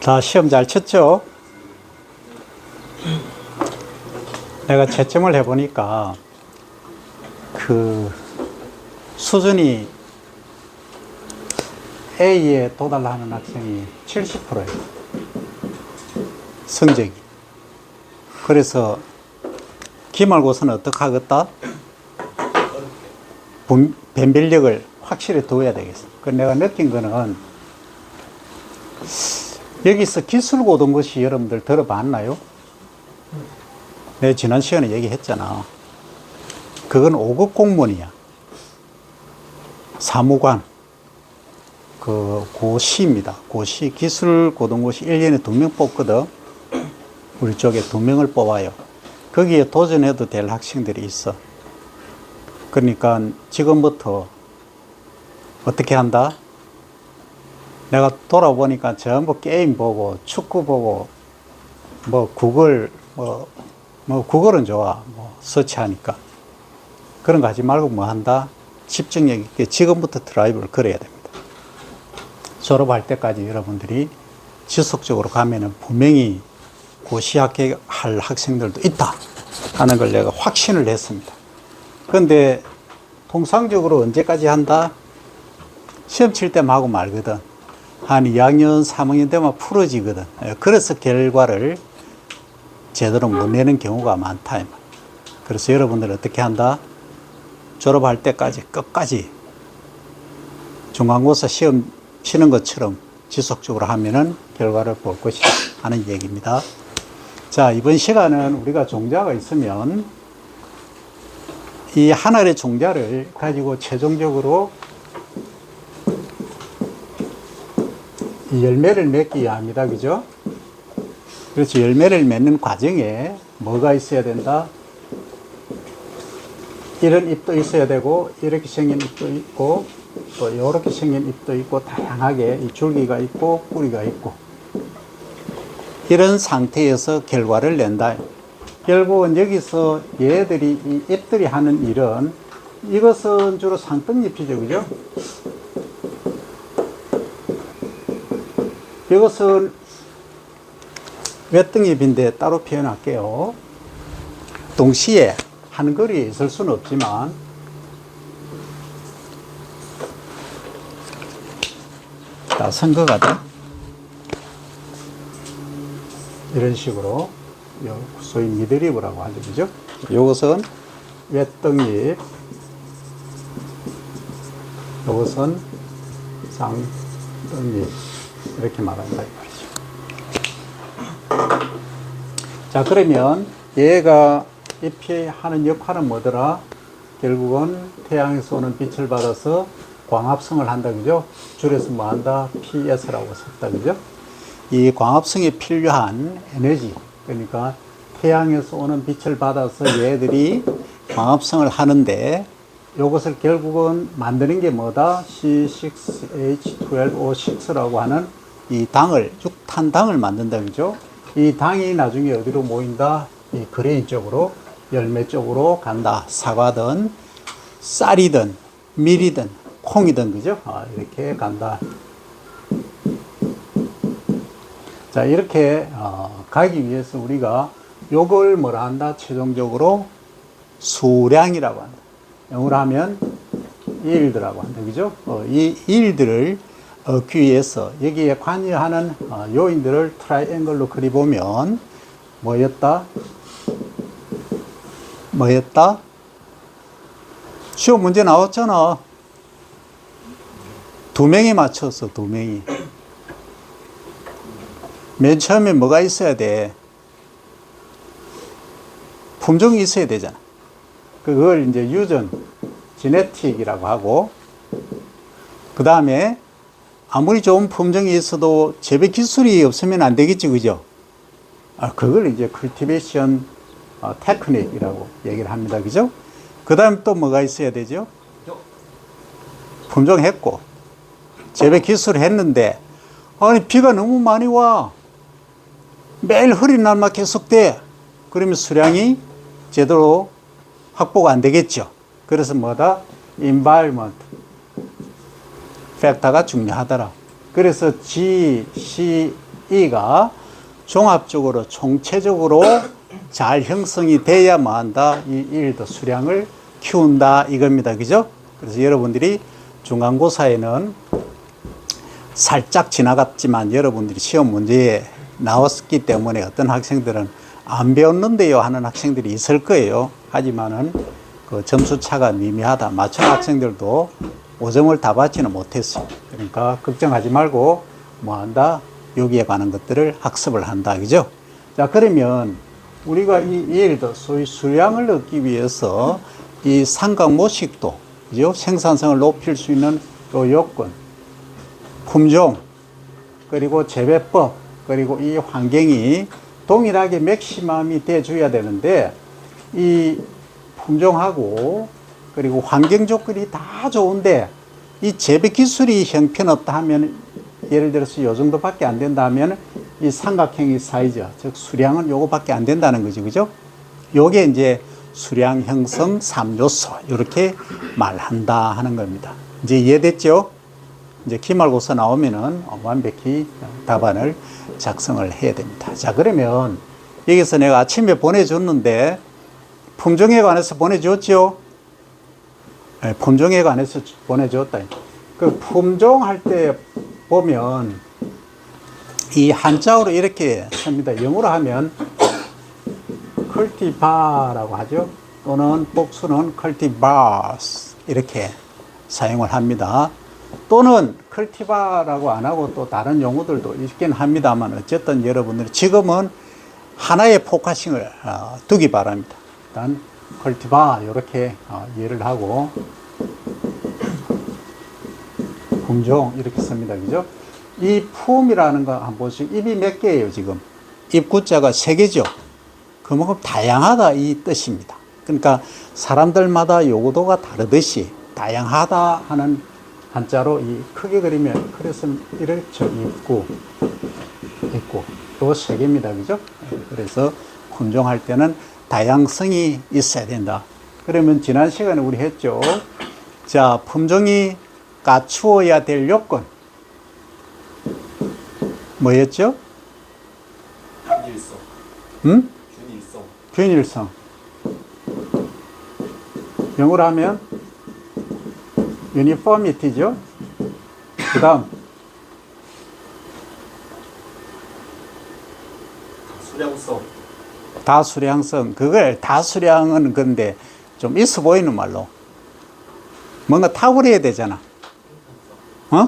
자, 시험 잘 쳤죠? 내가 채점을 해보니까 그 수준이 A에 도달하는 학생이 70%예요. 성적이. 그래서 기말고사는 어떻게 하겠다? 변별력을 확실히 둬야 되겠어. 그 내가 느낀 거는 여기서 기술고등고시 여러분들 들어봤나요? 내가 지난 시간에 얘기했잖아. 그건 5급 공무원이야. 사무관. 고시입니다. 고시, 기술고등고시 1년에 2명 뽑거든. 우리 쪽에 2명을 뽑아요. 거기에 도전해도 될 학생들이 있어. 그러니까 지금부터 어떻게 한다? 내가 돌아보니까 전부 게임 보고, 축구 보고, 구글, 구글은 좋아. 서치하니까. 그런 거 하지 말고 뭐 한다? 집중력 있게 지금부터 드라이브를 걸어야 됩니다. 졸업할 때까지 여러분들이 지속적으로 가면은 분명히 고시 합격할 학생들도 있다 하는 걸 내가 확신을 했습니다. 그런데 통상적으로 언제까지 한다? 시험 칠 때만 하고 말거든. 한 2학년, 3학년 되면 풀어지거든. 그래서 결과를 제대로 못 내는 경우가 많다. 그래서 여러분들 어떻게 한다? 졸업할 때까지 끝까지 중간고사 시험 치는 것처럼 지속적으로 하면은 결과를 볼 것이다 하는 얘기입니다. 자, 이번 시간은 우리가 종자가 있으면 이 하나의 종자를 가지고 최종적으로 이 열매를 맺기 위함이다. 그죠? 그렇죠. 열매를 맺는 과정에 뭐가 있어야 된다? 이런 잎도 있어야 되고, 이렇게 생긴 잎도 있고, 또 이렇게 생긴 잎도 있고, 다양하게 이 줄기가 있고, 뿌리가 있고, 이런 상태에서 결과를 낸다. 결국은 여기서 얘들이, 이 잎들이 하는 일은, 이것은 주로 상등잎이죠. 그죠? 이것은 외등잎인데 따로 표현할게요. 동시에 한글이 있을 수는 없지만, 자, 선거가다. 이런 식으로, 소위 미드립이라고 하죠. 그죠? 이것은 외등잎, 이것은 상등잎. 이렇게 말한다. 자, 그러면 얘가 잎이 하는 역할은 뭐더라? 결국은 태양에서 오는 빛을 받아서 광합성을 한다. 그죠? 줄여서 뭐 한다? PS라고 썼다. 그죠? 이 광합성에 필요한 에너지, 그러니까 태양에서 오는 빛을 받아서 얘들이 광합성을 하는데, 이것을 결국은 만드는 게 뭐다? C6H12O6라고 하는 이 당을, 육탄당을 만든다. 그죠? 이 당이 나중에 어디로 모인다? 이 그레인 쪽으로, 열매 쪽으로 간다. 사과든, 쌀이든, 밀이든, 콩이든, 그죠? 이렇게 간다. 자, 이렇게, 가기 위해서 우리가 요걸 뭐라 한다? 최종적으로 수량이라고 한다. 영어로 하면 yield라고 한다. 그죠? 이 yield를 얻기 위해서 여기에 관여하는 요인들을 트라이앵글로 그려보면 뭐였다? 시험 문제 나왔잖아. 2명이 맞췄어. 2명이. 맨 처음에 뭐가 있어야 돼? 품종이 있어야 되잖아. 그걸 이제 유전, 지네틱이라고 하고, 그 다음에 아무리 좋은 품종이 있어도 재배 기술이 없으면 안 되겠지. 그죠? 그걸 이제 cultivation technique이라고 얘기를 합니다. 그죠? 그 다음에 또 뭐가 있어야 되죠? 품종했고, 재배 기술을 했는데, 아니, 비가 너무 많이 와. 매일 흐린 날만 계속돼. 그러면 수량이 제대로 확보가 안 되겠죠. 그래서 뭐다? environment 팩터가 중요하더라. 그래서 G, C, 이가 종합적으로 총체적으로 잘 형성이 돼야 뭐한다? 이 일도 수량을 키운다 이겁니다. 그죠? 그래서 여러분들이 중간고사에는 살짝 지나갔지만 여러분들이 시험 문제에 나왔기 때문에 어떤 학생들은 안 배웠는데요 하는 학생들이 있을 거예요. 하지만은 그 점수 차가 미미하다. 맞춘 학생들도 5점을 다 받지는 못했어요. 그러니까 걱정하지 말고 뭐 한다? 여기에 관한 것들을 학습을 한다. 그죠? 자, 그러면 우리가 예를 들어 소위 수량을 얻기 위해서 이 삼각모식도, 그죠? 생산성을 높일 수 있는 요 요건, 품종, 그리고 재배법, 그리고 이 환경이 동일하게 맥시멈이 돼줘야 되는데 이 품종하고 그리고 환경 조건이 다 좋은데 이 재배 기술이 형편없다 하면 예를 들어서 요 정도밖에 안 된다 하면 이 삼각형의 사이즈, 즉 수량은 요거밖에 안 된다는 거죠. 그죠? 요게 이제 수량 형성 3요소 이렇게 말한다 하는 겁니다. 이제 이해됐죠? 이제 기말고사 나오면은 완벽히 답안을 작성을 해야 됩니다. 자, 그러면 여기서 내가 아침에 보내줬는데 품종에 관해서 보내줬죠? 네, 품종에 관해서 보내줬다. 그 품종 할 때 보면 이 한자어로 이렇게 씁니다. 영어로 하면 cultivar라고 하죠. 또는 복수는 cultivars 이렇게 사용을 합니다. 또는 cultivar라고 안 하고 또 다른 용어들도 있긴 합니다만 어쨌든 여러분들이 지금은 하나의 포커싱을 두기 바랍니다. 일단 cultivar 이렇게 이해를 하고 품종 이렇게 씁니다. 그죠? 이 품이라는 거 한번 보시고 입이 몇 개예요, 지금? 입 구자가 3개죠. 그만큼 다양하다 이 뜻입니다. 그러니까 사람들마다 요구도가 다르듯이 다양하다 하는 한자로 이 크게 그리면 그래서 이렇죠. 입구 있고 또 3개입니다. 그죠? 그래서 품종할 때는 다양성이 있어야 된다. 그러면 지난 시간에 우리 했죠. 자, 품종이 갖추어야 될 요건 뭐였죠? 균일성. 응? 균일성. 균일성. 영어로 하면 uniformity죠. 그 다음 수량성. 다수량성. 그걸 다수량은 근데 좀 있어 보이는 말로 뭔가 탁월해야 되잖아. 어?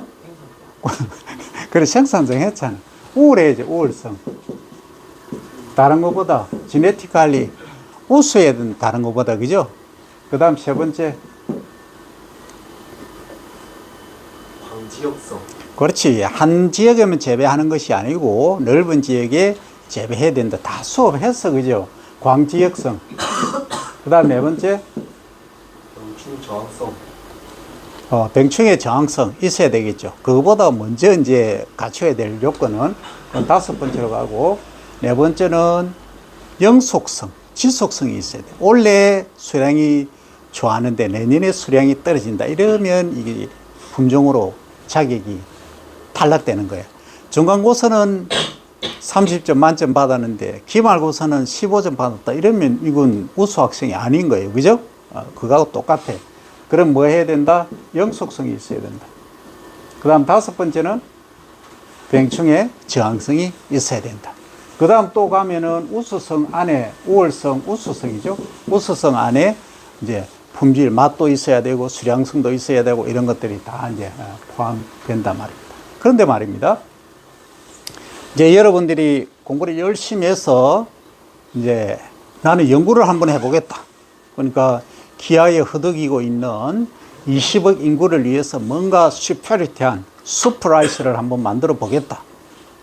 그래 생산성 했잖아. 우월해야지. 우월성. 다른 것보다 지네티컬리 우수해야 된다. 다른 것보다. 그죠? 그 다음 3번째 광지역성. 그렇지. 한 지역에만 재배하는 것이 아니고 넓은 지역에 재배해야 된다. 다 수업했어. 그죠? 광지역성. 그 다음 4번째 병충 저항성. 병충해 저항성 있어야 되겠죠. 그거보다 먼저 이제 갖춰야 될 요건은 5번째로 가고 4번째는 영속성, 지속성이 있어야 돼. 올해 수량이 좋아하는데 내년에 수량이 떨어진다. 이러면 이게 품종으로 자격이 탈락되는 거예요. 중간고사는 30점 만점 받았는데 기말고사는 15점 받았다. 이러면 이건 우수 학생이 아닌 거예요. 그죠? 그거하고 똑같아. 그럼 뭐 해야 된다? 영속성이 있어야 된다. 그 다음 5번째는 병충해 저항성이 있어야 된다. 그 다음 또 가면은 우수성 안에 우월성, 우수성이죠. 우수성 안에 이제 품질, 맛도 있어야 되고 수량성도 있어야 되고 이런 것들이 다 이제 포함된단 말입니다. 그런데 말입니다. 이제 여러분들이 공부를 열심히 해서 이제 나는 연구를 한번 해보겠다. 그러니까 기아에 허덕이고 있는 20억 인구를 위해서 뭔가 슈퍼리티한 슈퍼라이스를 한번 만들어 보겠다.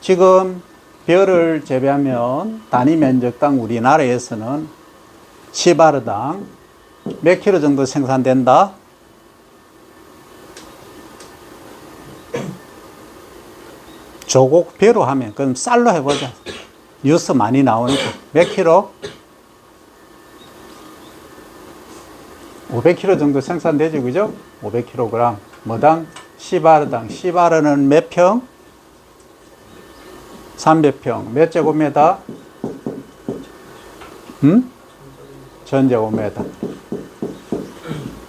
지금 벼를 재배하면 단위 면적당 우리나라에서는 시바르당 몇 킬로 정도 생산된다? 조곡 벼로 하면 그럼 쌀로 해보자. 뉴스 많이 나오니까 몇 킬로? 500kg 정도 생산되죠, 그죠? 500kg. 뭐당? 시바르당. 시바르는 몇 평? 300평 몇 제곱미터? 음? 1000제곱미터.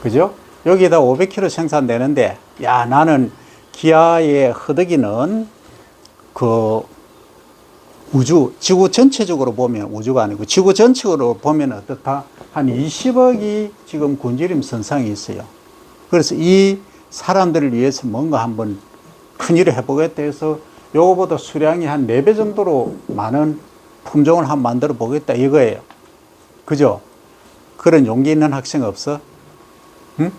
그죠? 여기다 500kg 생산되는데, 야, 나는 기아의 허덕이는 그 우주, 지구 전체적으로 보면 우주가 아니고 지구 전체적으로 보면 어떻다? 한 20억이 지금 군지림 선상에 있어요. 그래서 이 사람들을 위해서 뭔가 한번 큰일을 해보겠다 해서 요거보다 수량이 한 4배 정도로 많은 품종을 한번 만들어 보겠다 이거예요. 그죠? 그런 용기 있는 학생 없어? 응?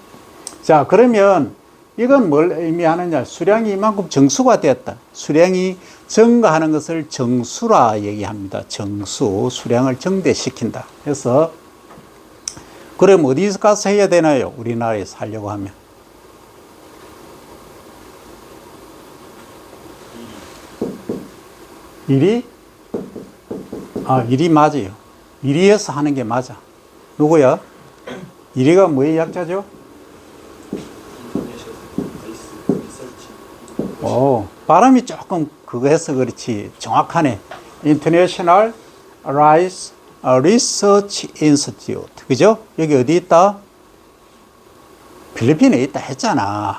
자, 그러면 이건 뭘 의미하느냐? 수량이 이만큼 정수가 되었다. 수량이 증가하는 것을 정수라 얘기합니다. 정수, 수량을 증대시킨다. 그래서 그럼 어디서 가서 해야 되나요? 우리나라에서 하려고 하면. 일이? 일이 맞아요. 일이에서 하는 게 맞아. 누구야? 일이가 뭐의 약자죠? 발음이 조금 그거 해서 그렇지 정확하네. International Rice Research Institute. 그죠? 여기 어디 있다? 필리핀에 있다 했잖아.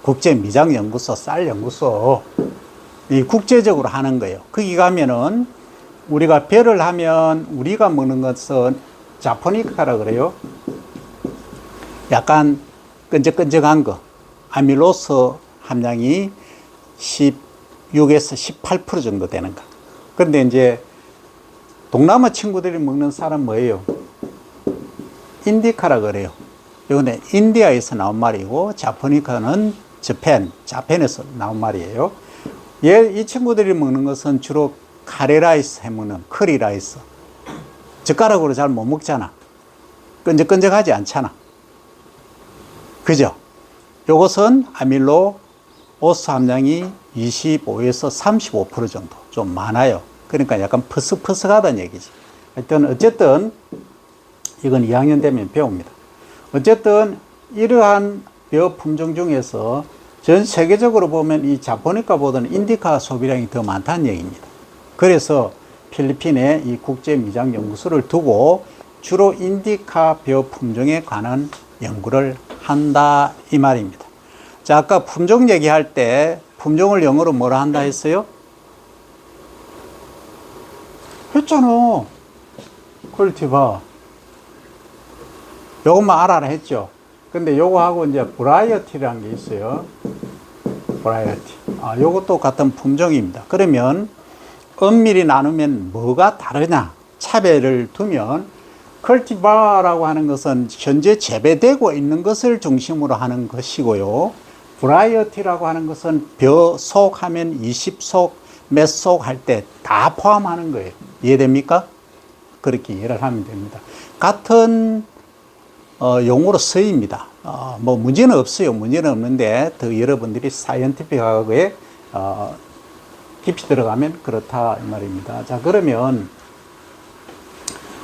국제미장연구소, 쌀연구소. 이 국제적으로 하는 거예요. 거기 가면은 우리가 배를 하면 우리가 먹는 것은 자포니카라 그래요. 약간 끈적끈적한 거. 아밀로스 함량이 16에서 18% 정도 되는 거. 그런데 이제 동남아 친구들이 먹는 쌀은 뭐예요? 인디카라 그래요. 이거는 인디아에서 나온 말이고, 자포니카는 자펜에서 나온 말이에요. 이 친구들이 먹는 것은 주로 카레라이스 해먹는 커리라이스. 젓가락으로 잘 못 먹잖아. 끈적끈적하지 않잖아. 그죠? 요것은 아밀로오스 함량이 25에서 35% 정도 좀 많아요. 그러니까 약간 퍼석퍼석하다는 얘기지. 하여튼 어쨌든 이건 2학년 되면 배웁니다. 어쨌든 이러한 벼 품종 중에서 전 세계적으로 보면 이 자포니카보다는 인디카 소비량이 더 많다는 얘기입니다. 그래서 필리핀에 이 국제미장연구소를 두고 주로 인디카 벼 품종에 관한 연구를 한다 이 말입니다. 자, 아까 품종 얘기할 때 품종을 영어로 뭐라 한다 했어요? 했잖아. 컬티바. 요것만 알아라 했죠. 근데 요거하고 이제 브라이어티라는 게 있어요. 브라이어티. 요것도 같은 품종입니다. 그러면 엄밀히 나누면 뭐가 다르냐? 차별을 두면 컬티바라고 하는 것은 현재 재배되고 있는 것을 중심으로 하는 것이고요. 브라이어티라고 하는 것은 벼속 하면 20속, 몇 속 할 때 다 포함하는 거예요. 이해됩니까? 그렇게 이해를 하면 됩니다. 같은 용어로 쓰입니다. 뭐 문제는 없어요. 문제는 없는데 더 여러분들이 사이언티픽하게 깊이 들어가면 그렇다 이 말입니다. 자, 그러면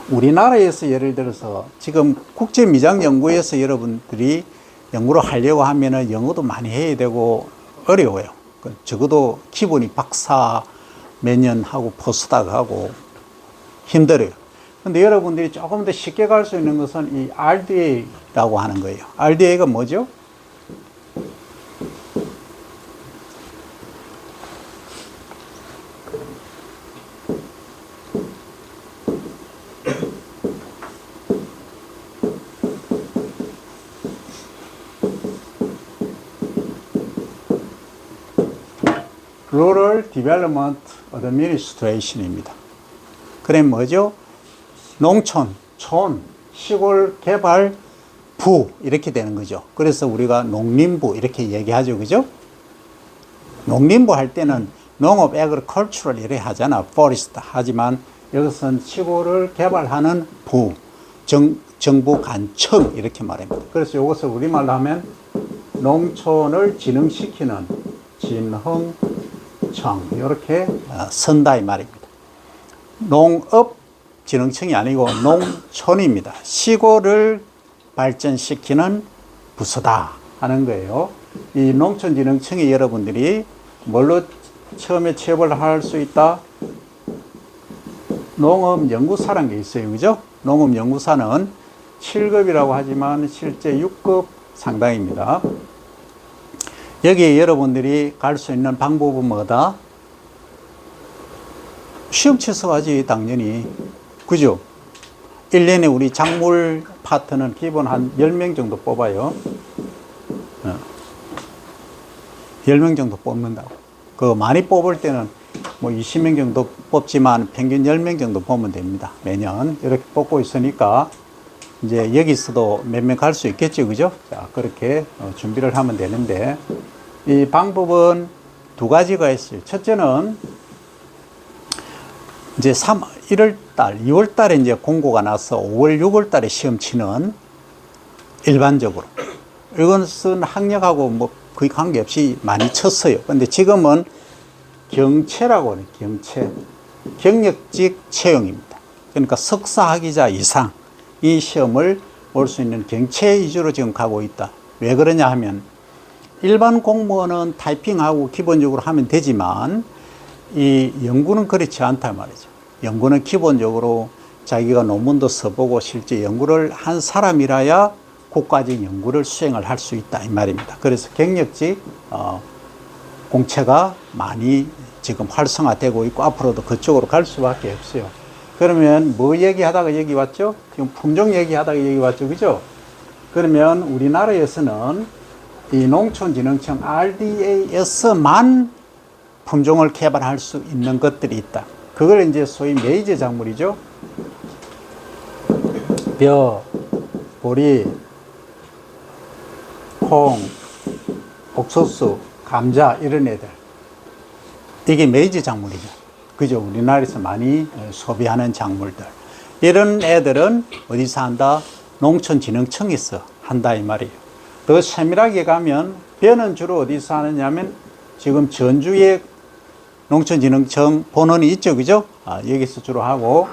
우리나라에서 예를 들어서 지금 국제미장연구에서 여러분들이 연구를 하려고 하면은 영어도 많이 해야 되고 어려워요. 적어도 기본이 박사 몇 년 하고 포스닥 하고 힘들어요. 근데 여러분들이 조금 더 쉽게 갈 수 있는 것은 이 RDA라고 하는 거예요. RDA가 뭐죠? Rural Development Administration입니다. 그래 뭐죠? 농촌, 촌, 시골 개발 부 이렇게 되는 거죠. 그래서 우리가 농림부 이렇게 얘기하죠. 그죠? 농림부 할 때는 농업, agricultural 이렇게 하잖아. forest 하지만 여기서는 시골을 개발하는 부, 정부 관청 이렇게 말합니다. 그래서 이것을 우리말로 하면 농촌을 진흥시키는 진흥청 이렇게 선다 이 말입니다. 농업진흥청이 아니고 농촌입니다. 시골을 발전시키는 부서다 하는 거예요. 이 농촌진흥청에 여러분들이 뭘로 처음에 취업을 할 수 있다? 농업연구사라는 게 있어요. 그죠? 농업연구사는 7급이라고 하지만 실제 6급 상당입니다. 여기에 여러분들이 갈 수 있는 방법은 뭐다? 시험 취소하지, 당연히. 그죠? 1년에 우리 작물 파트는 기본 한 10명 정도 뽑아요. 10명 정도 뽑는다고. 그 많이 뽑을 때는 뭐 20명 정도 뽑지만 평균 10명 정도 보면 됩니다. 매년 이렇게 뽑고 있으니까 이제 여기서도 몇 명 갈 수 있겠죠. 그죠? 자, 그렇게 준비를 하면 되는데 이 방법은 두 가지가 있어요. 첫째는 이제 1월 달, 2월 달에 이제 공고가 나서 5월, 6월 달에 시험 치는 일반적으로. 이것은 학력하고 뭐 거의 관계없이 많이 쳤어요. 근데 지금은 경채라고 해요. 경채. 경력직 채용입니다. 그러니까 석사학위자 이상 이 시험을 볼 수 있는 경채 위주로 지금 가고 있다. 왜 그러냐 하면 일반 공무원은 타이핑하고 기본적으로 하면 되지만 이 연구는 그렇지 않단 말이죠. 연구는 기본적으로 자기가 논문도 써보고 실제 연구를 한 사람이라야 국가적 연구를 수행을 할 수 있다 이 말입니다. 그래서 경력직 공채가 많이 지금 활성화되고 있고 앞으로도 그쪽으로 갈 수밖에 없어요. 그러면 뭐 얘기하다가 여기 왔죠? 지금 품종 얘기하다가 여기 왔죠, 그죠? 그러면 우리나라에서는 이 농촌진흥청 RDA에서만 품종을 개발할 수 있는 것들이 있다. 그걸 이제 소위 메이저 작물이죠. 벼, 보리, 콩, 옥수수, 감자 이런 애들. 이게 메이저 작물이죠. 그죠? 우리나라에서 많이 소비하는 작물들. 이런 애들은 어디서 한다? 농촌진흥청에서 한다 이 말이에요. 더 세밀하게 가면 벼는 주로 어디서 하느냐면 지금 전주에 농촌진흥청 본원이 있죠. 그죠? 여기서 주로 하고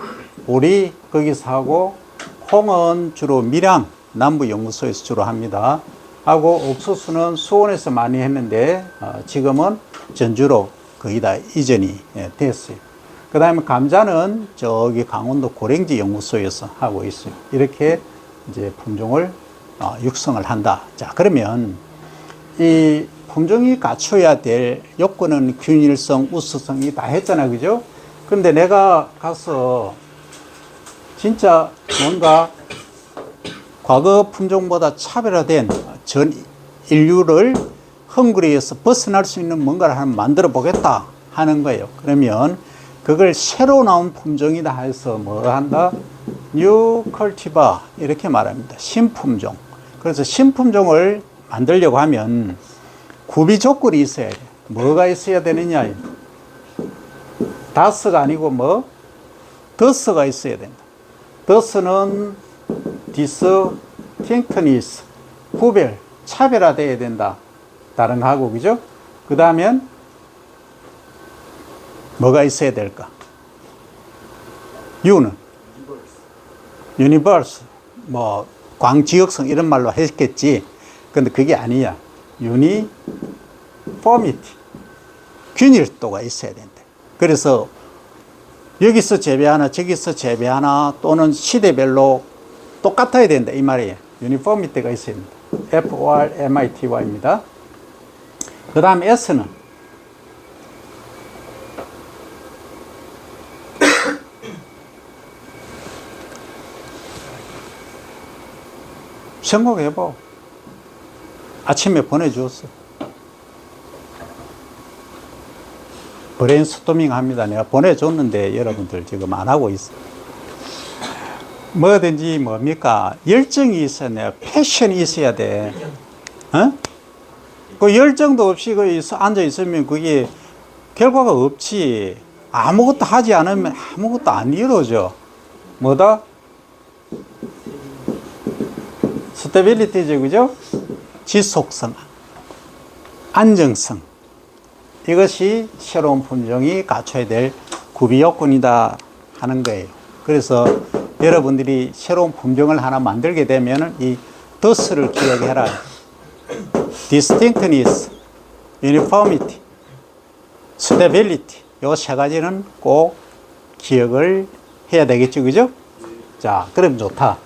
보리 거기서 하고 콩은 주로 밀양 남부연구소에서 주로 합니다. 하고 옥수수는 수원에서 많이 했는데 지금은 전주로 거의 다 이전이 됐어요. 그 다음에 감자는 저기 강원도 고랭지 연구소에서 하고 있어요. 이렇게 이제 품종을 육성을 한다. 자, 그러면 이 품종이 갖춰야 될 요건은 균일성, 우수성이 다 했잖아. 그죠? 근데 내가 가서 진짜 뭔가 과거 품종보다 차별화된 전 인류를 헝그리에서 벗어날 수 있는 뭔가를 한번 만들어 보겠다 하는 거예요. 그러면 그걸 새로 나온 품종이다 해서 뭐 한다? 뉴 컬티바 이렇게 말합니다. 신품종. 그래서 신품종을 만들려고 하면 구비 조건이 있어야 돼. 뭐가 있어야 되느냐? 다스가 아니고 뭐? 더스가 있어야 된다. 더스는 디스팅트니스, 구별, 차별화되어야 된다. 다른 거하고, 그죠? 그 다음엔 뭐가 있어야 될까? U는 유니버스, 뭐 광지역성 이런 말로 했겠지. 근데 그게 아니야. 유니포미티, 균일도가 있어야 된다. 그래서 여기서 재배하나 저기서 재배하나 또는 시대별로 똑같아야 된다 이 말이에요. 유니포미티가 있어야 된다. FORMITY입니다. 그 다음 S는 생각해봐. 아침에 보내주었어. 브레인스토밍 합니다. 내가 보내줬는데 여러분들 지금 안 하고 있어. 뭐든지 뭡니까? 열정이 있어야 돼. 패션이 있어야 돼. 어? 그 열정도 없이 그 앉아 있으면 그게 결과가 없지. 아무것도 하지 않으면 아무것도 안 이루어져. 뭐다? 스테빌리티죠, 그죠? 지속성, 안정성. 이것이 새로운 품종이 갖춰야 될 구비 요건이다 하는 거예요. 그래서 여러분들이 새로운 품종을 하나 만들게 되면 이 더스를 기억해라. distinctness, uniformity, 스테빌리티. 요 세 가지는 꼭 기억을 해야 되겠죠. 그죠? 자, 그럼 좋다.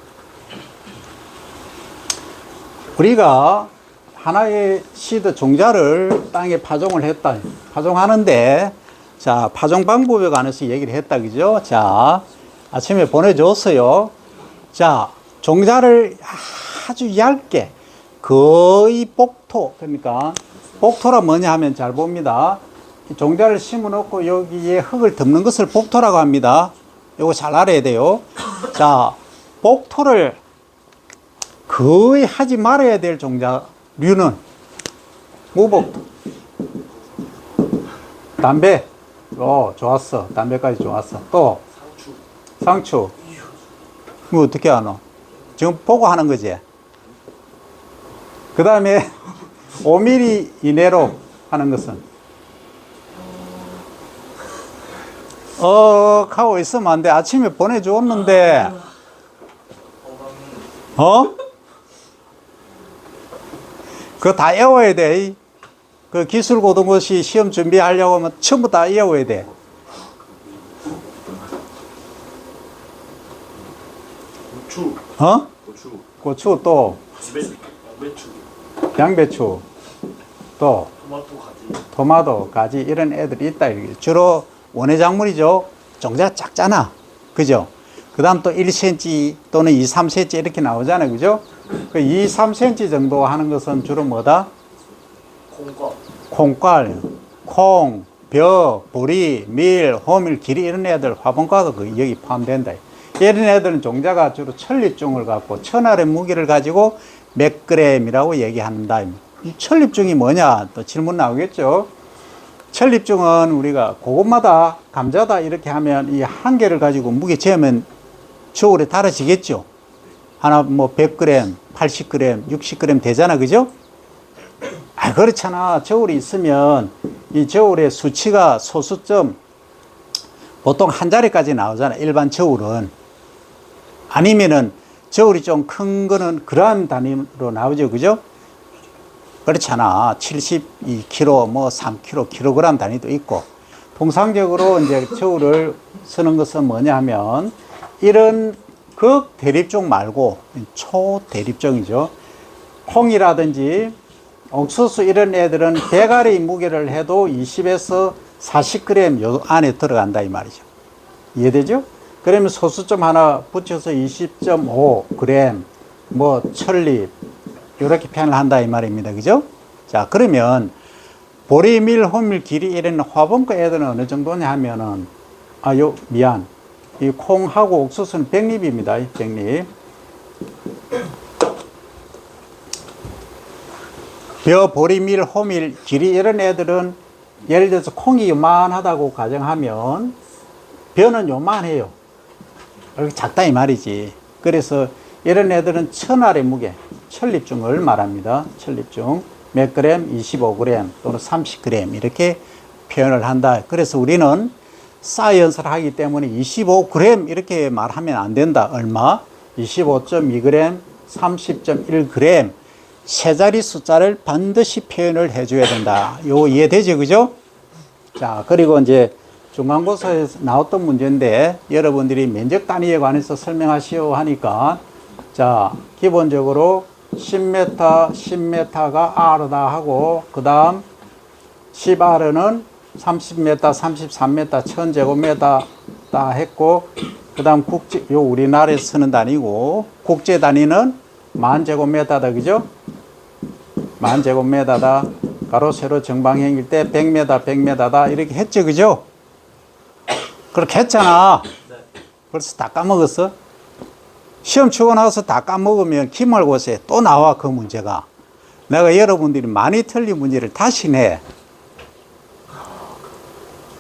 우리가 하나의 시드 종자를 땅에 파종을 했다. 파종하는데, 자, 파종 방법에 관해서 얘기를 했다. 그죠? 자, 아침에 보내줬어요. 자, 종자를 아주 얇게, 거의 복토, 그러니까, 복토라 뭐냐 하면 잘 봅니다. 종자를 심어 놓고 여기에 흙을 덮는 것을 복토라고 합니다. 요거 잘 알아야 돼요. 자, 복토를 거의 하지 말아야 될 종자류는 무복토. 담배. 좋았어. 담배까지 좋았어. 또, 상추. 뭐 어떻게 하노? 지금 보고 하는 거지. 그 다음에 5mm 이내로 하는 것은 하고 있으면 안 돼. 아침에 보내주었는데 그거 다 외워야 돼. 그 기술고등고시 시험 준비하려고 하면 전부 다 외워야 돼. 고추. 고추. 고추 또 양배추. 양배추 또 토마토 가지. 토마토, 가지 이런 애들이 있다. 주로 원예작물이죠. 종자가 작잖아. 그죠? 그 다음 또 1cm 또는 2, 3cm 이렇게 나오잖아요. 그죠? 그 2, 3cm 정도 하는 것은 주로 뭐다? 콩과. 콩깔, 콩, 벼, 보리, 밀, 호밀, 기리 이런 애들 화분과도 여기 포함된다. 이런 애들은 종자가 주로 천립종을 갖고 천알의 무게를 가지고 몇 그램이라고 얘기한다. 이 천립종이 뭐냐? 또 질문 나오겠죠? 천립종은 우리가 그것마다 감자다 이렇게 하면 이 한 개를 가지고 무게 재면 저울에 달아지겠죠? 하나 뭐 100g, 80g, 60g 되잖아. 그죠? 그렇잖아. 저울이 있으면 이 저울의 수치가 소수점 보통 한 자리까지 나오잖아. 일반 저울은. 아니면은 저울이 좀 큰 거는 그램 단위로 나오죠. 그죠? 그렇잖아. 72kg, 뭐 3kg, 킬로그램 단위도 있고. 통상적으로 이제 저울을 쓰는 것은 뭐냐 하면 이런 극대립종 말고 초대립종이죠. 콩이라든지 옥수수 이런 애들은 대가리 무게를 해도 20에서 40g 요 안에 들어간다 이 말이죠. 이해되죠? 그러면 소수점 하나 붙여서 20.5g 뭐 천립 이렇게 표현을 한다 이 말입니다. 그죠? 자, 그러면 보리, 밀, 호밀, 기리 이런 화분과 애들은 어느 정도냐 하면은 이 콩하고 옥수수는 100립입니다. 100립. 벼, 보리, 밀, 호밀, 기리 이런 애들은 예를 들어서 콩이 요만하다고 가정하면 벼는 요만해요. 이렇게 작다 이 말이지. 그래서 이런 애들은 천알의 무게, 천립종을 말합니다. 천립종. 몇 그램? 25g 또는 30g 이렇게 표현을 한다. 그래서 우리는 사이언스를 하기 때문에 25g 이렇게 말하면 안 된다. 얼마? 25.2g, 30.1g 세 자리 숫자를 반드시 표현을 해줘야 된다. 요 이해되죠? 그죠? 자, 그리고 이제 중간고사에서 나왔던 문제인데 여러분들이 면적 단위에 관해서 설명하시오 하니까 자, 기본적으로 10m, 10m가 R다 하고 그 다음 10R는 30m, 33m, 1000제곱미터다 했고 그 다음 요 우리나라에서 쓰는 단위고 국제 단위는 만제곱미터다. 그죠? 만제곱미터다. 가로 세로 정방향일 때 100m, 100m다 이렇게 했죠. 그죠? 그렇게 했잖아. 벌써 다 까먹었어? 시험 치고 나서 다 까먹으면 기말고사에 또 나와 그 문제가. 내가 여러분들이 많이 틀린 문제를 다시 내.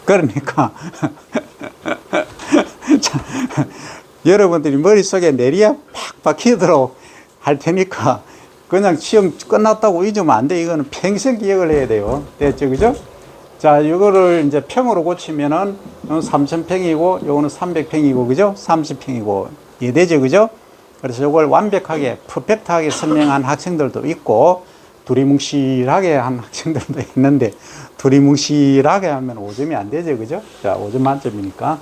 그러니까 자, 여러분들이 머릿속에 내리야 팍 박히도록 할 테니까 그냥 시험 끝났다고 잊으면 안 돼. 이거는 평생 기억을 해야 돼요. 됐죠? 그죠? 자, 이거를 이제 평으로 고치면은 3000평이고 요거는 300평이고 그죠? 30평이고 이해되죠? 그죠? 그래서 이걸 완벽하게 퍼펙트하게 설명한 학생들도 있고 두리뭉실하게 한 학생들도 있는데 두리뭉실하게 하면 5점이 안 되죠. 그죠? 자, 5점 만점이니까.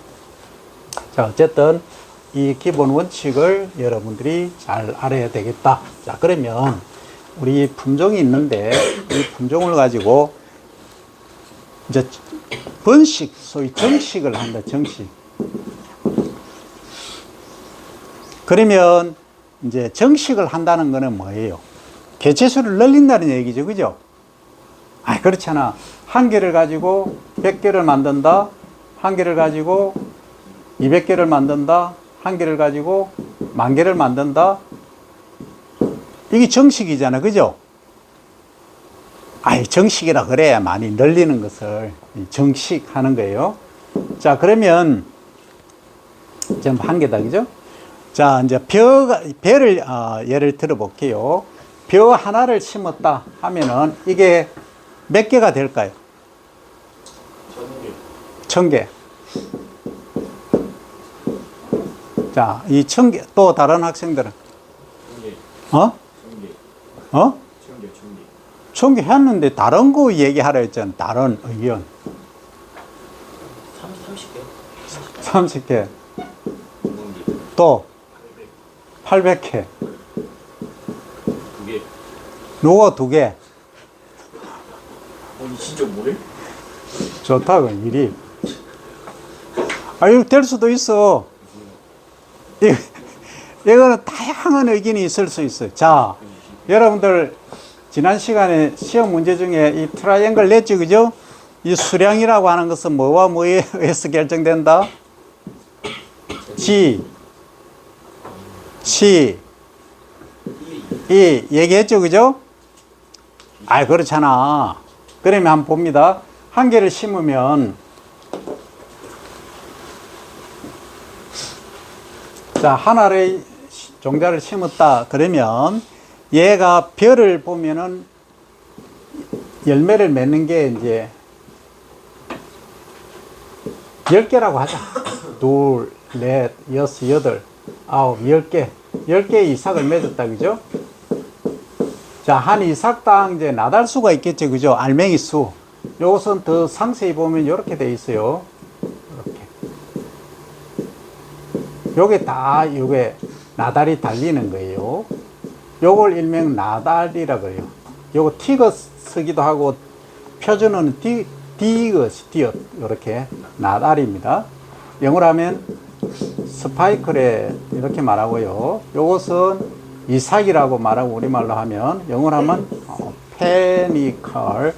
자, 어쨌든 이 기본 원칙을 여러분들이 잘 알아야 되겠다. 자, 그러면 우리 품종이 있는데 이 품종을 가지고 이제 번식, 소위 정식을 한다. 정식. 그러면 이제 정식을 한다는 거는 뭐예요? 개체수를 늘린다는 얘기죠. 그죠? 아, 그렇잖아. 한 개를 가지고 100개를 만든다. 한 개를 가지고 200개를 만든다. 한 개를 가지고 10,000개를 만든다. 이게 정식이잖아. 그죠? 아이, 정식이라 그래야 많이 늘리는 것을 정식하는 거예요. 자, 그러면 지금 한 개다. 그죠? 자, 이제 배를 예를 들어 볼게요. 벼 하나를 심었다 하면은 이게 몇 개가 될까요? 1,000개. 자, 이 1,000개. 또 다른 학생들은? 1,000개. 어? 1,000개. 어? 1,000개. 1,000개 했는데 다른 거 얘기하라 했잖아. 다른 의견. 30개. 30개. 또 800개. 2개. 누가 2개? 아니 진짜 뭐래? 좋다, 그 일이. 아, 이거 될 수도 있어. 이거는 다양한 의견이 있을 수 있어요. 자, 여러분들, 지난 시간에 시험 문제 중에 이 트라이앵글 냈죠, 그죠? 이 수량이라고 하는 것은 뭐와 뭐에 의해서 결정된다? G, C, E, 얘기했죠, 그죠? 아, 그렇잖아. 그러면 한번 봅니다. 한 개를 심으면, 자, 하나의 종자를 심었다. 그러면 얘가 별을 보면은 열매를 맺는 게 이제 10개라고 하자. 둘, 넷, 여섯, 여덟, 아홉, 10개. 10개의 이삭을 맺었다. 그죠? 자, 한 이삭당 이제 나달수가 있겠죠. 그죠? 알맹이 수. 요것은 더 상세히 보면 이렇게 돼 있어요. 이렇게. 요게 다, 요게 나달이 달리는 거예요. 요걸 일명 나달이라 그래요. 요거 티거 쓰기도 하고, 표준어는 디엇, 요렇게 나달입니다. 영어로 하면 스파이크레 이렇게 말하고요. 요것은 이삭이라고 말하고 우리말로 하면, 영어로 하면 페니컬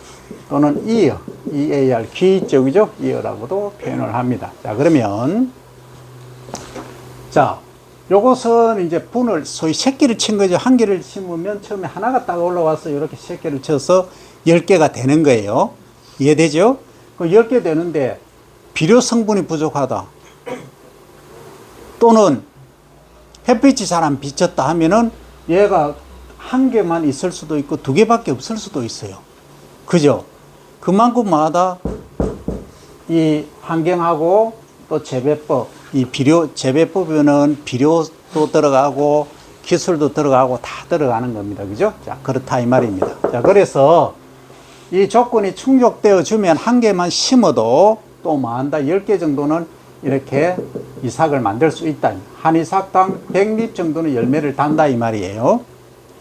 또는 이어, EAR, 귀 쪽이죠. 이어라고도 표현을 합니다. 자, 그러면 자, 요것은 이제 분을 소위 새끼를 친 거죠. 한 개를 심으면 처음에 하나가 딱 올라와서 이렇게 새끼를 쳐서 10개가 되는 거예요. 이해되죠? 그 10개 되는데 비료 성분이 부족하다. 또는 햇빛이 잘 안 비쳤다 하면은 얘가 한 개만 있을 수도 있고 2개밖에 없을 수도 있어요. 그죠? 그만큼마다 이 환경하고 또 재배법, 이 비료, 재배법에는 비료도 들어가고 기술도 들어가고 다 들어가는 겁니다. 그죠? 자, 그렇다 이 말입니다. 자, 그래서 이 조건이 충족되어 주면 한 개만 심어도 또 뭐 한다? 10개 정도는 이렇게 이삭을 만들 수 있다. 한 이삭당 100립 정도는 열매를 단다 이 말이에요.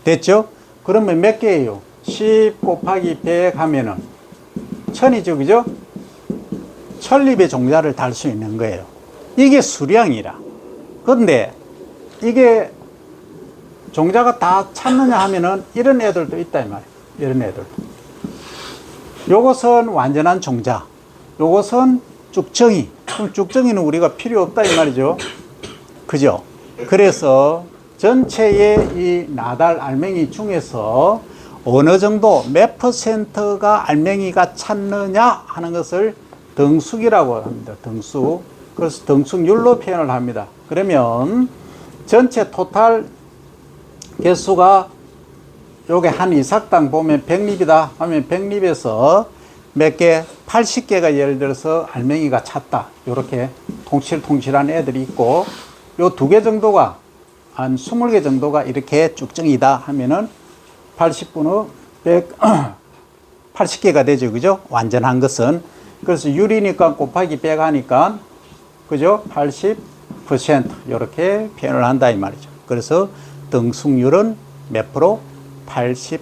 됐죠? 그러면 몇 개예요? 10 곱하기 100 하면은 1000이죠. 그죠? 1000립의 종자를 달 수 있는 거예요. 이게 수량이라. 그런데 이게 종자가 다 찼느냐 하면은 이런 애들도 있다 이 말이에요. 이런 애들도. 요것은 완전한 종자. 요것은 쭉정이. 그럼 쭉정이는 우리가 필요 없다 이 말이죠. 그죠? 그래서 전체의 이 나달 알맹이 중에서 어느 정도 몇 퍼센트가 알맹이가 찼느냐 하는 것을 등수기라고 합니다. 등수. 그래서 등수율로 표현을 합니다. 그러면 전체 토탈 개수가 요게 한 이삭당 보면 100립이다 하면 100립에서 몇 개? 80개가 예를 들어서 알맹이가 찼다. 요렇게 통실통실한 애들이 있고 요 2개 정도가 한 20개 정도가 이렇게 쭉정이다 하면은 80분의 100, 80개가 되죠. 그죠? 완전한 것은. 그래서 유리니까 곱하기 100 하니까, 그죠? 80% 이렇게 표현을 한다 이 말이죠. 그래서 등숙률은 몇 프로? 80%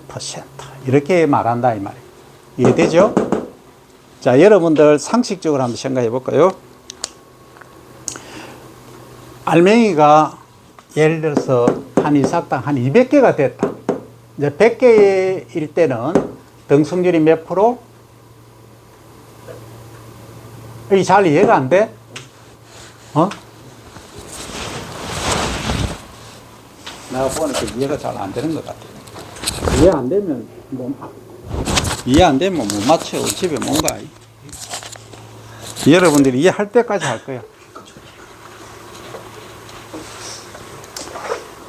이렇게 말한다 이 말이에요. 이해되죠? 자, 여러분들 상식적으로 한번 생각해 볼까요? 알맹이가 예를 들어서 한 이삭당 한 200개가 됐다. 이제 100개일 때는 등숙률이 몇 프로? 이 잘 이해가 안 돼? 어? 내가 보니까 이해가 잘 안 되는 것 같아. 이해 안 되면 이해 안 되면 못 맞춰. 집에 뭔가. 여러분들이 이해할 때까지 할 거야.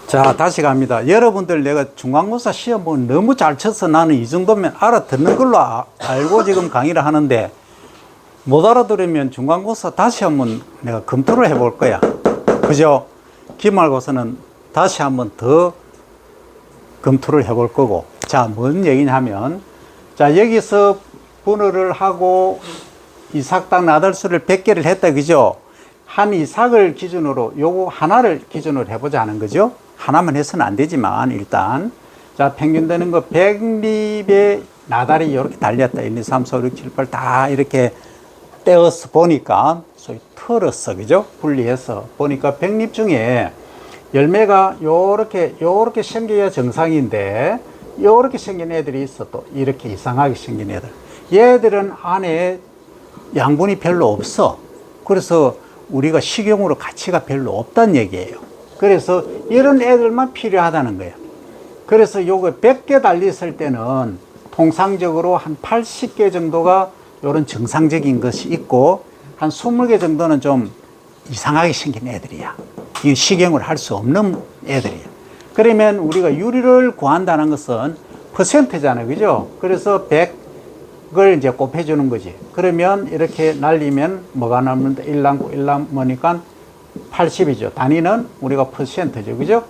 자, 다시 갑니다. 여러분들 내가 중간고사 시험 보면 너무 잘 쳐서 나는 이 정도면 알아듣는 걸로 알고 지금 강의를 하는데 못 알아들으면 중간고사 다시 한번 내가 검토를 해볼 거야. 그죠? 기말고사는 다시 한번 더 검토를 해볼 거고. 자, 뭔 얘기냐면, 자, 여기서 분할을 하고 이삭당 나달수를 100개를 했다. 그죠? 한 이삭을 기준으로 요거 하나를 기준으로 해보자 하는 거죠. 하나만 해서는 안 되지만 일단 자, 평균 되는 거 100립의 나달이 이렇게 달렸다. 1, 2, 3, 4, 5, 6, 7, 8 다 이렇게 떼어서 보니까 소위 털었어. 그죠? 분리해서 보니까 100립 중에 열매가 요렇게 생겨야 정상인데 요렇게 생긴 애들이 있어. 또 이렇게 이상하게 생긴 애들. 얘들은 안에 양분이 별로 없어. 그래서 우리가 식용으로 가치가 별로 없다는 얘기예요. 그래서 이런 애들만 필요하다는 거예요. 그래서 요거 100개 달렸을 때는 통상적으로 한 80개 정도가 요런 정상적인 것이 있고 한 20개 정도는 좀 이상하게 생긴 애들이야. 이 식용을 할 수 없는 애들이야. 그러면 우리가 유리를 구한다는 것은 퍼센트잖아요. 그죠? 그래서 100을 이제 곱해주는 거지. 그러면 이렇게 날리면 뭐가 남는다? 1 남고 1 남으니까 80이죠. 단위는 우리가 퍼센트죠. 그죠?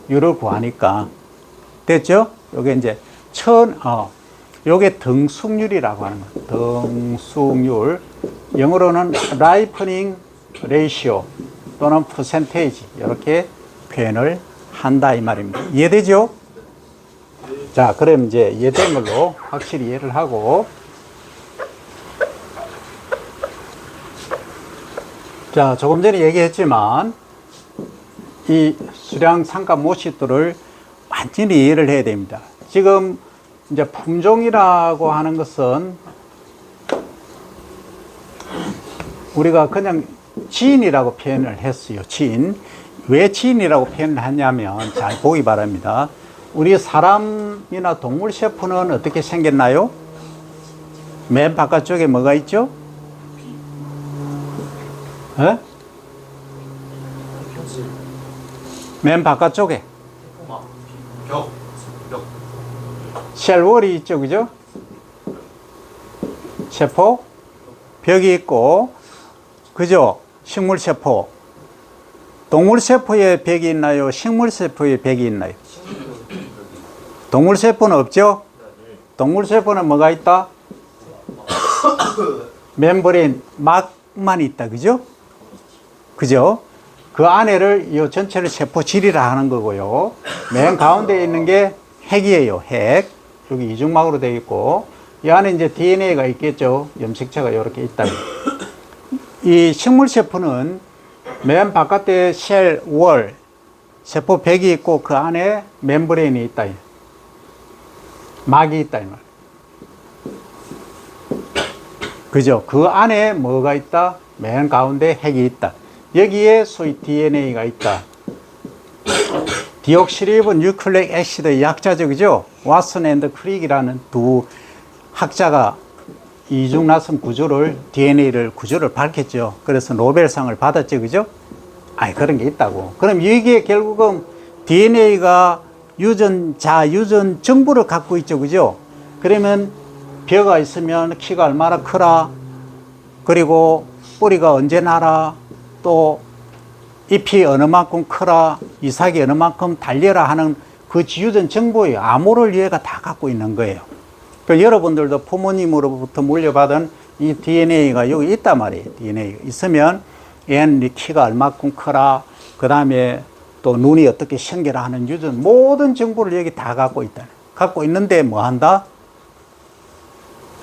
유를 구하니까. 됐죠? 요게 이제 요게 등숙률이라고 하는 거예요. 등숙률. 영어로는 ripening ratio 또는 percentage. 이렇게 표현을 한다 이 말입니다. 이해되죠? 자, 그럼 이제 이해된 걸로 확실히 이해를 하고 자, 조금 전에 얘기했지만 이 수량 상가 모시도를 완전히 이해를 해야 됩니다. 지금 이제 품종이라고 하는 것은 우리가 그냥 지인이라고 표현을 했어요. 지인. 왜 지인이라고 표현을 하냐면 잘 보기 바랍니다. 우리 사람이나 동물 세포는 어떻게 생겼나요? 맨 바깥쪽에 뭐가 있죠? 에? 맨 바깥쪽에 셀월이 있죠. 그죠? 세포 벽이 있고 그죠? 식물세포 동물세포에 벽이 있나요? 식물세포에 벽이 있나요? 동물세포는 없죠? 동물세포는 뭐가 있다? 멤브레인 막만 있다. 그죠? 그죠? 그 안에를 이 전체를 세포질이라 하는 거고요. 맨 가운데 있는 게 핵이에요. 핵. 여기 이중막으로 되어 있고 이 안에 이제 DNA가 있겠죠. 염색체가 이렇게 있다. 이 식물세포는 맨 바깥에 셀, 월, 세포 벽이 있고 그 안에 멤브레인이 있다. 막이 있다. 이 말. 그죠? 그 안에 뭐가 있다? 맨 가운데 핵이 있다. 여기에 소위 DNA가 있다. 디옥시리보 뉴클레익 애시드의 약자죠. 그죠? 왓슨 앤드 크릭이라는 두 학자가 이중나선 구조를, DNA를 구조를 밝혔죠. 그래서 노벨상을 받았죠. 그죠? 아니, 그런 게 있다고. 그럼 이게 결국은 DNA가 유전 정보를 갖고 있죠. 그죠? 그러면 벼가 있으면 키가 얼마나 크라, 그리고 뿌리가 언제 나라, 또 잎이 어느 만큼 크라, 이삭이 어느 만큼 달려라 하는 그 유전 정보에 암호를 얘가 다 갖고 있는 거예요. 그 여러분들도 부모님으로부터 물려받은 이 DNA가 여기 있단 말이에요. DNA가 있으면 얘는 키가 얼마큼 커라, 그 다음에 또 눈이 어떻게 생겨라 하는 유전 모든 정보를 여기 다 갖고 있다. 갖고 있는데 뭐 한다?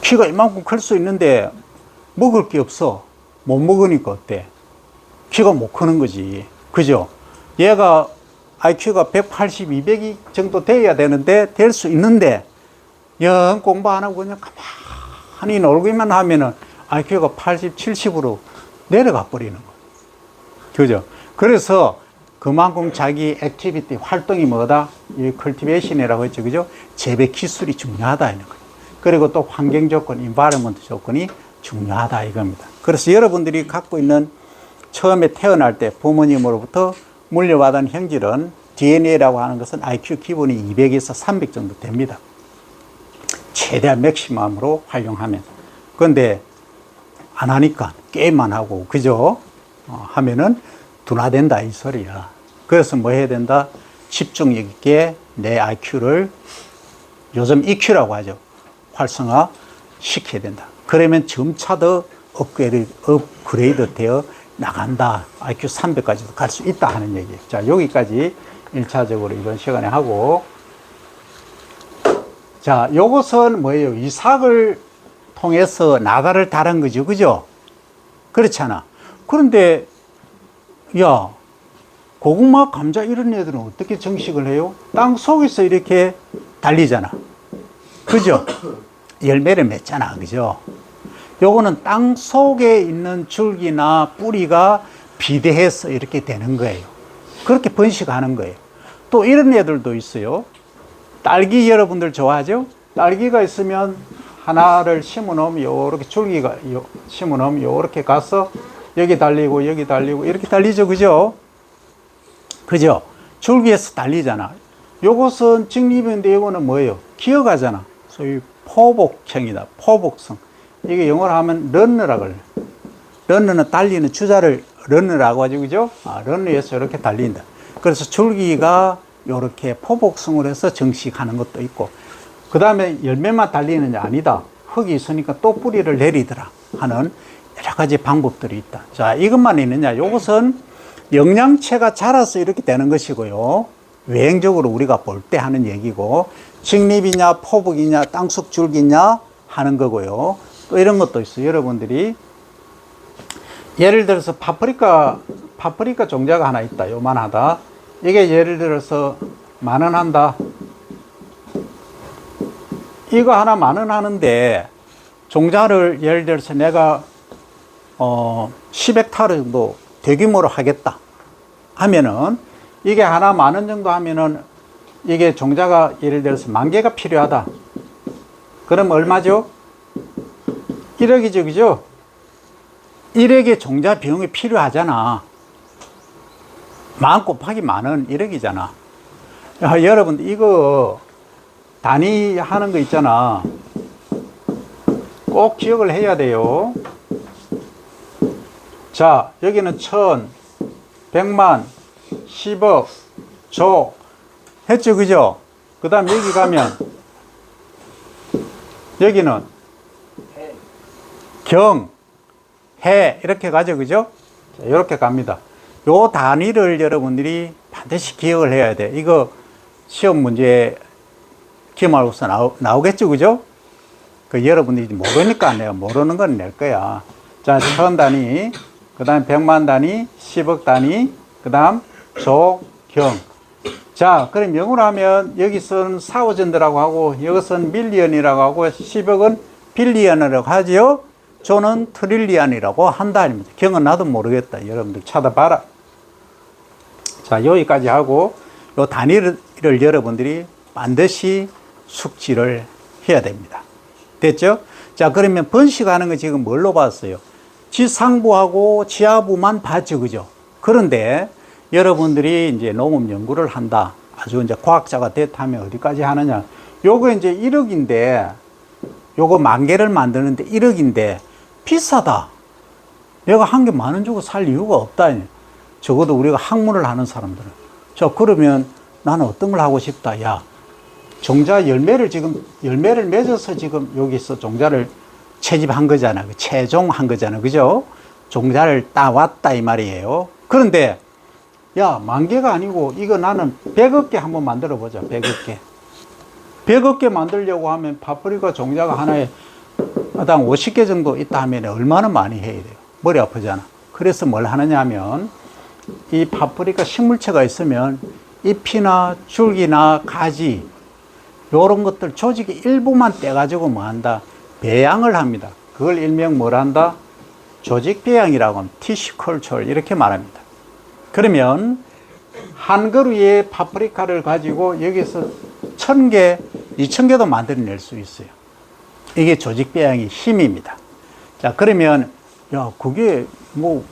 키가 이만큼 클 수 있는데 먹을 게 없어. 못 먹으니까 어때? 키가 못 크는 거지. 그죠? 얘가 IQ가 180, 200이 정도 돼야 되는데 될 수 있는데 영 공부 안 하고 그냥 가만히 놀기만 하면은 IQ가 80, 70으로 내려가 버리는 거예요. 그죠? 그래서 그만큼 자기 액티비티 활동이 뭐다? 이 컬티베이션이라고 했죠. 그죠? 재배 기술이 중요하다 이런 거예요. 그리고 또 환경 조건, 인바이러먼트 조건이 중요하다 이겁니다. 그래서 여러분들이 갖고 있는 처음에 태어날 때 부모님으로부터 물려받은 형질은 DNA라고 하는 것은 IQ 기본이 200에서 300 정도 됩니다. 최대한 맥시멈으로 활용하면. 그런데 안 하니까 게임만 하고 그죠? 하면은 둔화된다 이 소리야. 그래서 뭐 해야 된다? 집중력 있게 내 IQ를 요즘 EQ라고 하죠. 활성화 시켜야 된다. 그러면 점차 더 업그레이드 되어 나간다. IQ 300까지도 갈 수 있다 하는 얘기예요. 자, 여기까지 1차적으로 이번 시간에 하고, 자, 요것은 뭐예요? 이삭을 통해서 나다를 달은 거죠. 그죠? 그렇잖아. 그런데, 야, 고구마, 감자 이런 애들은 어떻게 정식을 해요? 땅 속에서 이렇게 달리잖아. 그죠? 열매를 맺잖아. 그죠? 요거는 땅 속에 있는 줄기나 뿌리가 비대해서 이렇게 되는 거예요. 그렇게 번식하는 거예요. 또 이런 애들도 있어요. 딸기 여러분들 좋아하죠? 딸기가 있으면 하나를 심어 놓으면 요렇게 줄기가 심어 놓으면 요렇게 가서 여기 달리고 여기 달리고 이렇게 달리죠. 그죠? 그죠? 줄기에서 달리잖아. 요것은 직립인데 요거는 뭐예요? 기어가잖아. 소위 포복형이다. 포복성. 이게 영어로 하면 런너라고 그래요. 런너는 달리는 주자를 런너라고 하죠. 그죠? 런너에서 이렇게 달린다. 그래서 줄기가 이렇게 포복성으로 해서 정식하는 것도 있고, 그 다음에 열매만 달리는 게 아니다. 흙이 있으니까 또 뿌리를 내리더라 하는 여러 가지 방법들이 있다. 자, 이것만 있느냐? 이것은 영양체가 자라서 이렇게 되는 것이고요. 외행적으로 우리가 볼 때 하는 얘기고, 직립이냐, 포복이냐, 땅속 줄기냐 하는 거고요. 또 이런 것도 있어요. 여러분들이 예를 들어서 파프리카 종자가 하나 있다. 요만하다. 이게 예를 들어서 10,000원 한다. 이거 하나 10,000원 하는데 종자를 예를 들어서 내가 10헥타르 정도 대규모로 하겠다 하면은 이게 하나 10,000원 정도 하면은 이게 종자가 예를 들어서 10,000개가 필요하다. 그럼 얼마죠? 1억이죠, 그죠? 1억의 종자 비용이 필요하잖아. 10,000 곱하기 10,000은 1억이잖아. 야, 여러분들, 이거 단위 하는 거 있잖아. 꼭 기억을 해야 돼요. 자, 여기는 1,000, 100만, 10억, 조. 했죠, 그죠? 그 다음 여기 가면, 여기는 경, 해, 이렇게 가죠, 그죠? 자, 이렇게 갑니다. 요 단위를 여러분들이 반드시 기억을 해야 돼. 이거 시험 문제 기말고사 나오겠죠, 그죠? 그 여러분들이 모르니까 내가 모르는 건 낼 거야. 자, 1,000 단위, 그 다음 100만 단위, 10억 단위, 그 다음 조, 경. 자, 그럼 영어로 하면 여기서는 사우전드라고 하고 여기서는 밀리언이라고 하고 10억은 빌리언이라고 하지요. 조는 트릴리언이라고 한다 아닙니다. 경은 나도 모르겠다. 여러분들 찾아봐라. 자, 여기까지 하고 요 단위를 여러분들이 반드시 숙지를 해야 됩니다. 됐죠? 자, 그러면 번식하는 거 지금 뭘로 봤어요? 지상부하고 지하부만 봤죠, 그죠? 그런데 여러분들이 이제 농업 연구를 한다. 아주 이제 과학자가 됐다면 어디까지 하느냐? 요거 이제 1억인데, 요거 10,000개를 만드는데 1억인데 비싸다. 내가 한 개 10,000원 주고 살 이유가 없다. 적어도 우리가 학문을 하는 사람들은. 자, 그러면 나는 어떤 걸 하고 싶다. 야, 종자 열매를 맺어서 지금 여기서 종자를 채집한 거잖아. 채종한 거잖아. 그죠? 종자를 따왔다 이 말이에요. 그런데 야, 10,000개가 아니고 이거 나는 100억 개 한번 만들어 보자. 100억 개. 100억 개 만들려고 하면 파프리카 종자가 하나에 마당 50개 정도 있다 하면 얼마나 많이 해야 돼요. 머리 아프잖아. 그래서 뭘 하느냐 하면 이 파프리카 식물체가 있으면 잎이나 줄기나 가지 요런 것들 조직의 일부만 떼가지고 뭐 한다? 배양을 합니다. 그걸 일명 뭘 한다? 조직 배양이라고 하면 티슈 컬처 이렇게 말합니다. 그러면 한 그루의 파프리카를 가지고 여기서 1,000개, 2,000개도 만들어낼 수 있어요. 이게 조직 배양의 힘입니다. 자, 그러면 야, 그게 뭐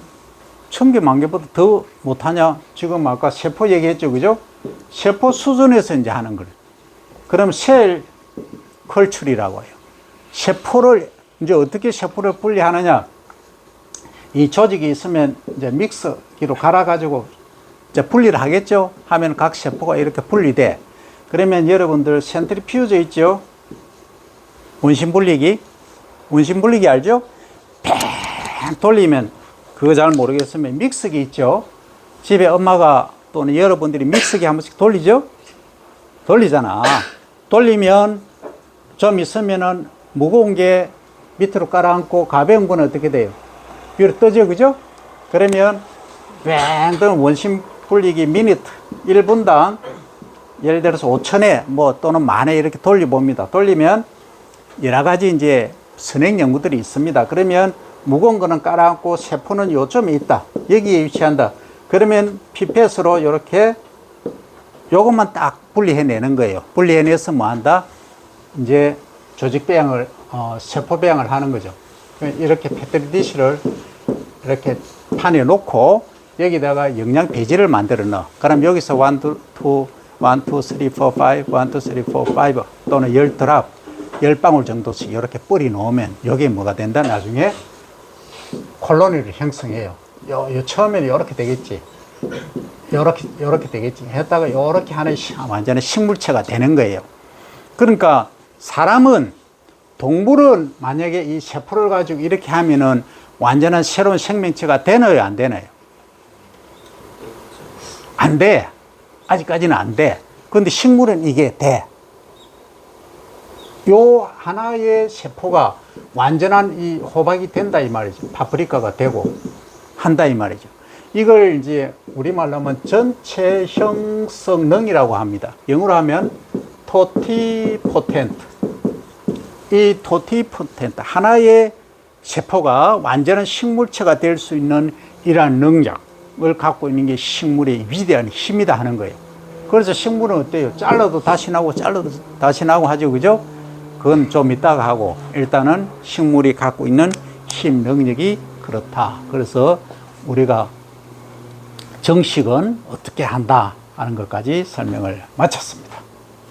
1,000개, 10,000개보다 더 못하냐? 지금 아까 세포 얘기했죠, 그죠? 세포 수준에서 이제 하는 거예요. 그럼 셀 컬처리라고 해요. 세포를 이제 어떻게 세포를 분리하느냐? 이 조직이 있으면 이제 믹서기로 갈아가지고 이제 분리를 하겠죠? 하면 각 세포가 이렇게 분리돼. 그러면 여러분들 센트리퓨즈 있죠? 원심 분리기 알죠? 팽 돌리면 그거 잘 모르겠으면 믹서기 있죠? 집에 엄마가 또는 여러분들이 믹서기 한 번씩 돌리죠? 돌리잖아. 돌리면 좀 있으면은 무거운 게 밑으로 깔아앉고 가벼운 건 어떻게 돼요? 위로 떠져, 그죠? 그러면 뺑 또는 원심 분리기 미니트 1분당 예를 들어서 5,000회 뭐 또는 10,000회 이렇게 돌려봅니다. 돌리면 여러 가지 이제 선행 연구들이 있습니다. 그러면 무거운 거는 깔아앉고 세포는 요점에 있다. 여기에 위치한다. 그러면 피펫으로 이렇게 요것만 딱 분리해내는 거예요. 분리해내서 뭐 한다? 이제 조직 배양을, 세포 배양을 하는 거죠. 이렇게 페트리 디시를 이렇게 판에 놓고 여기다가 영양 배지를 만들어 넣어. 그럼 여기서 1, 2, 3, 4, 5, 1, 2, 3, 4, 5 또는 10드랍, 10방울 정도씩 이렇게 뿌리 놓으면 여기에 뭐가 된다? 나중에 콜로니를 형성해요. 처음에는 이렇게 되겠지. 요렇게 되겠지. 했다가 요렇게 하는 완전히 식물체가 되는 거예요. 그러니까 사람은, 동물은 만약에 이 세포를 가지고 이렇게 하면은 완전한 새로운 생명체가 되나요? 안 되나요? 안 돼. 아직까지는 안 돼. 그런데 식물은 이게 돼. 요 하나의 세포가 완전한 이 호박이 된다 이 말이죠. 파프리카가 되고 한다 이 말이죠. 이걸 이제 우리말로 하면 전체 형성능이라고 합니다. 영어로 하면 토티포텐트. 이 토티포텐트, 하나의 세포가 완전한 식물체가 될 수 있는 이러한 능력을 갖고 있는 게 식물의 위대한 힘이다 하는 거예요. 그래서 식물은 어때요? 잘라도 다시 나고 잘라도 다시 나고 하죠, 그죠? 그건 좀 이따가 하고, 일단은 식물이 갖고 있는 힘 능력이 그렇다. 그래서 우리가 정식은 어떻게 한다 하는 것까지 설명을 마쳤습니다.